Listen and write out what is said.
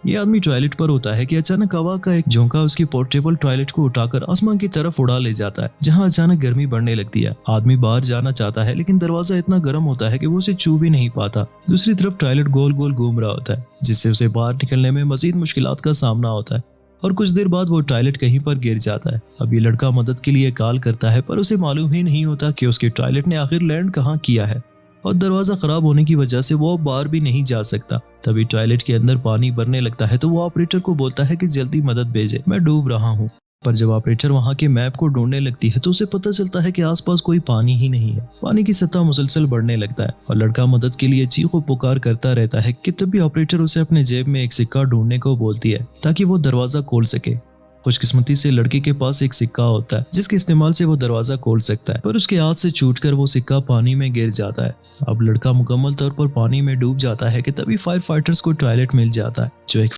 ये आदमी टॉयलेट पर होता है कि अचानक हवा का एक झोंका उसकी पोर्टेबल टॉयलेट को उठाकर आसमान की तरफ उड़ा ले जाता है, जहां अचानक गर्मी बढ़ने लगती है। आदमी बाहर जाना चाहता है लेकिन दरवाजा इतना गर्म होता है कि वो उसे छू भी नहीं पाता। दूसरी तरफ टॉयलेट गोल गोल घूम रहा होता है, जिससे उसे बाहर निकलने में मजीद मुश्किलात का सामना होता है और कुछ देर बाद वो टॉयलेट कहीं पर गिर जाता है। अब ये लड़का मदद के लिए कॉल करता है पर उसे मालूम ही नहीं होता कि उसके टॉयलेट ने आखिर लैंड कहाँ किया है और दरवाजा खराब होने की वजह से वो बाहर भी नहीं जा सकता। तभी टॉयलेट के अंदर पानी भरने लगता है तो वो ऑपरेटर को बोलता है कि जल्दी मदद भेजे, मैं डूब रहा हूँ। पर जब ऑपरेटर वहाँ के मैप को ढूंढने लगती है तो उसे पता चलता है कि आसपास कोई पानी ही नहीं है। पानी की सतह मुसलसल बढ़ने लगता है और लड़का मदद के लिए चीखो पुकार करता रहता है कि तभी ऑपरेटर उसे अपने जेब में एक सिक्का ढूंढने को बोलती है ताकि वो दरवाजा खोल सके। खुशकिस्मती से लड़के के पास एक सिक्का होता है जिसके इस्तेमाल से वो दरवाजा खोल सकता है, पर उसके हाथ से छूटकर वो सिक्का पानी में गिर जाता है। अब लड़का मुकम्मल तौर पर पानी में डूब जाता है कि तभी फायर फाइटर्स को टॉयलेट मिल जाता है जो एक